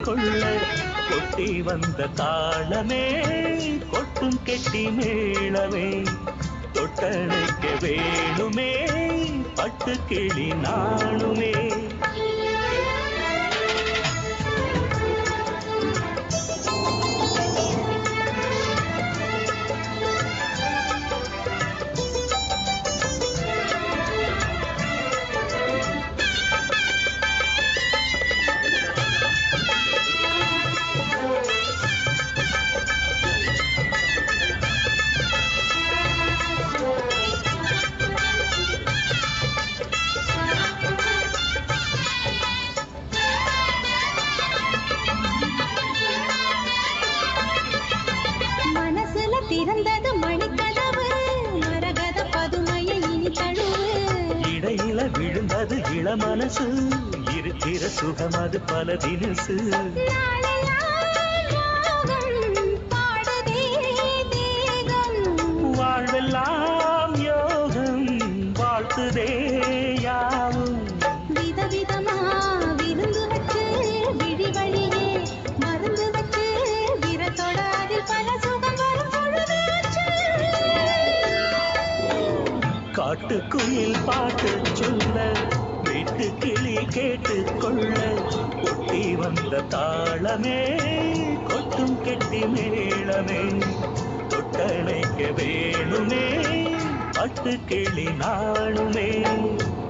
கொள்ள கொட்டி வந்த தாளமே கொட்டும் கெட்டி மேளமே தொட்டணைக்க வேணுமே பட்டு கிளி நாணுமே திறந்தது மணிக்கதவு மரகத பதுமையை இனி தழுவு இடையில விழுந்தது இளமனசு இருக்கிற சுகம் அது பல தினசு பாடுதே தேகம் வாழ்வெல்லாம் யோகம் வாழ்த்துதே யாவும் விதவிதமா விருந்து வச்சு விழி வழியே மருந்து வச்சு விரத்தோட அதில் பல சுகம் வரும் காட்டுக்குயில் பாட்டு சொல்ல வீட்டு கிளி கேட்டு கொள்ள கொட்டி வந்த தாளமே கொட்டும் கெட்டி மேளமே தொட்டணைக்க வேணுமே பட்டு கிளி நாணுமே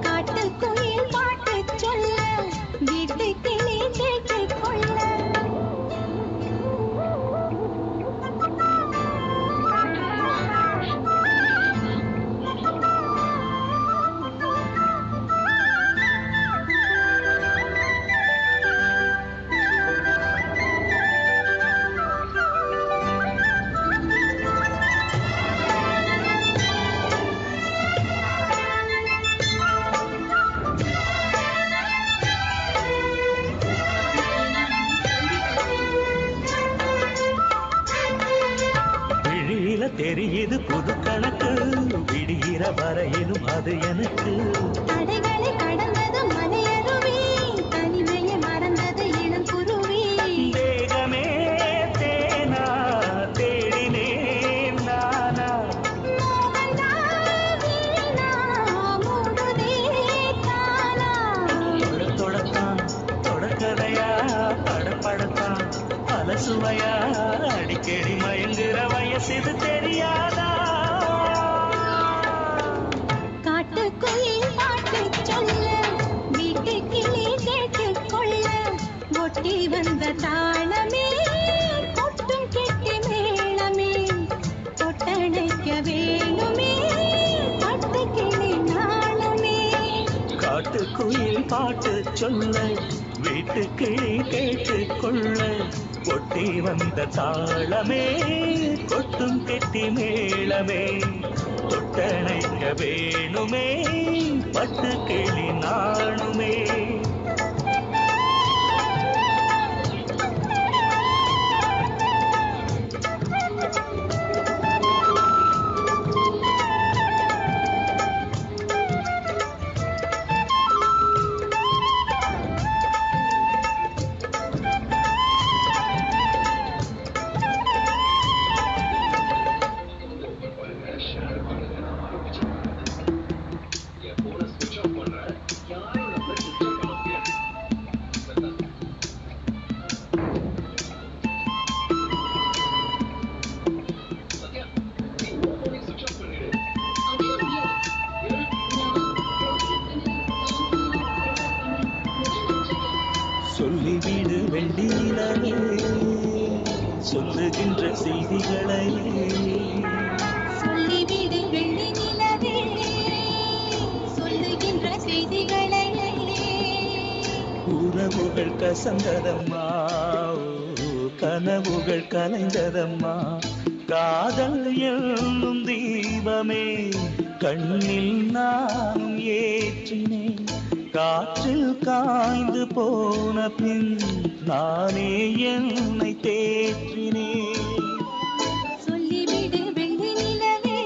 காட்டுக்குயில் பாட்டு சொல்ல வீட்டு கிளி கேட்டு கொள்ள தெரியுது புது கணக்கு விடுகிற வரையிலும் அது எனக்கு தடைகளை கடந்தது மலையருவி தனிமையை மறந்தது இளம் குருவி தேகமே தேனா தேடினேன் நானா தொடத்தான் தொடக்கதையா படப்படத்தான் பல சுவையா அடிக்கடி மயங்குற வயசு தெரியாதா காட்டுக்குயில் பாட்டு சொல்ல வீட்டு கிளி கேட்டு கொள்ள ஒட்டி வந்த தாளமே கொட்டும் கெட்டி மேளமே தொட்டணைக்க வேணுமே பட்டு கிளி நாளுமே காட்டுக்குயில் பாட்டு சொல்ல வீட்டு கிளி கேட்டு கொள்ள ஒட்டி வந்த தாளமே கொட்டும் கெட்டி மேளமே தொட்டணைக்க வேணுமே பட்டு கிளி நாணுமே சொல்லிவிடு வெள்ளியிலே சொல்லுகின்ற செய்திகளை சொல்லிவிடு வெள்ளி நிலவே சொல்லுகின்ற செய்திகளை உறவுகள் கசந்ததம்மா கனவுகள் கலைந்ததம்மா காதல் என்னும் தீபமே கண்ணில் நான் ஏற்றினேன் காற்றில் காய்ந்து போன பின் நானே என்னை தேற்றினேன் சொல்லிவிடு வெள்ளி நிலவே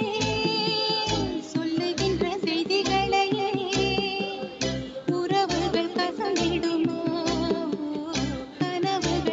சொல்லுகின்ற செய்திகளை உறவுகள் கசந்திடுமோ கனவுகள்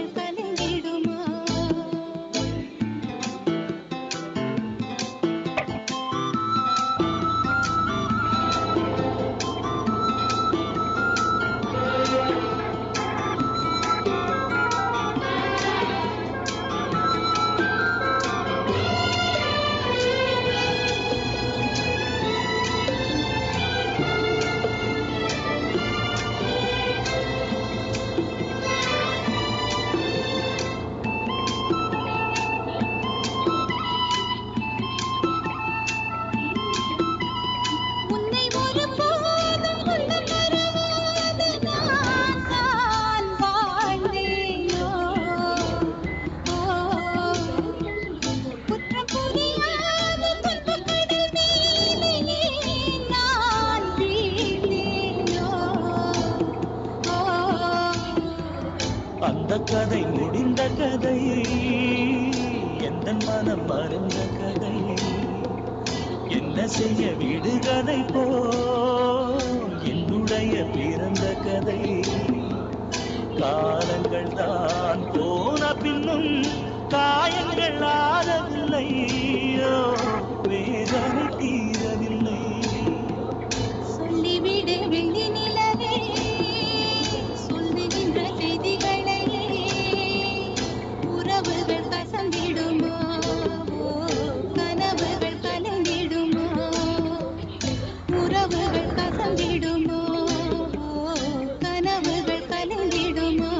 அந்த கதை முடிந்த கதை, எந்த மனம் மறந்த கதை. என்ன செய்ய விடுகதை போ என்னுடைய பிறந்த கதை. காலங்கள் தான் போன பின்னும் காயங்கள் ஆறவில்லை, வேதனை தீரவில்லை. சொல்லிவிடு வெள்ளி நிலவே, சொல்லுகின்ற செய்திகளை. உறவுகள் கசந்திடுமோ, கனவுகள் கலந்திடுமோ. உறவுகள் கசந்திடுமோ, கனவுகள் கலந்திடுமோ.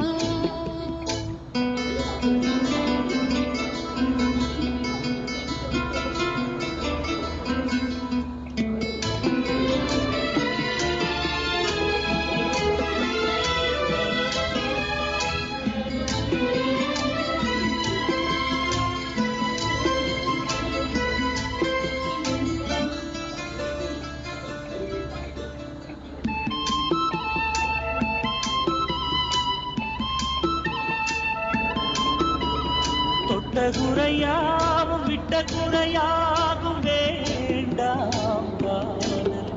தொட்ட குறையாவும் விட்ட குறையாகும் வேண்டாம் காதல்.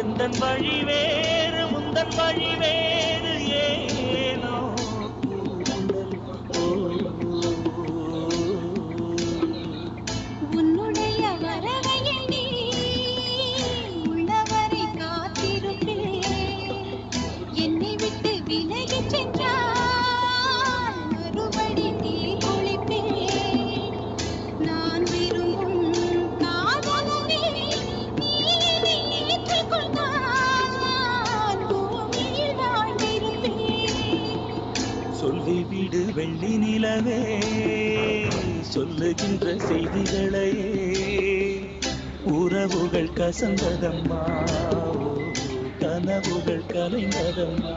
எந்தன் வழி வேறு முந்தன் வழி வேறு, ஏனோ உன்னுடைய வரவை எண்ணி உள்ளவரை காத்திருப்பேன். என்னை விட்டு விலகிச் சென்றால் மறுபடி நீ குளிப்பேன். நான் விரும்பும் காதலனை நீ ஏற்றுக்கொண்டால் நான் பூமியில் வாழ்ந்திருப்பேன். சொல்லிவிடு வெள்ளி நிலவே, சொல்லுகின்ற செய்திகளை. உறவுகள் கசந்ததம்மா, கனவுகள் கலைந்ததம்மா.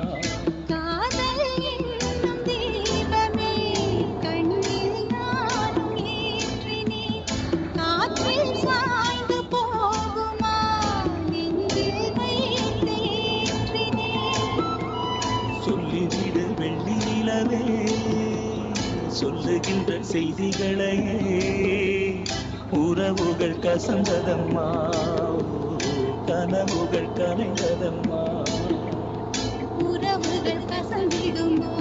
காதல் என்னும் தீபமே கண்ணில் நானும் ஏற்றினேன். காற்றில் சாய்ந்து போகுமா, நெஞ்சில் வைத்து ஏற்றினேன். சொல்லிவிடு வெள்ளி நிலவே, சொல்லுகின்ற செய்திகளை. உறவுகள் கசந்ததம்மா, கனவுகள் கலைந்ததம்மா. உறவுகள் கசந்திடுமோ,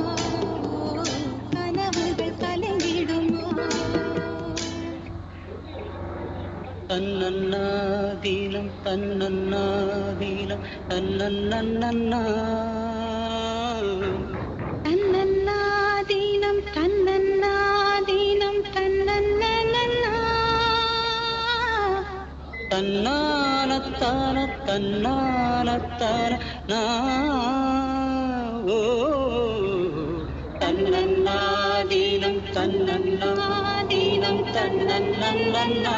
கனவுகள் கலங்கிடுமோ. தன்னன்னாதீனம் தன்னன்னாதீனம் தன்னன்னன்னா. தன்னன்னாதீனம் தன்னன்னாதீனம் தன்னன்னன்னா. தன்னானத்தான தன்னானத்தான நா. ஓ தன்னன்னாதீனம் தன்னன்னாதீனம் தன்னன்னன்னா.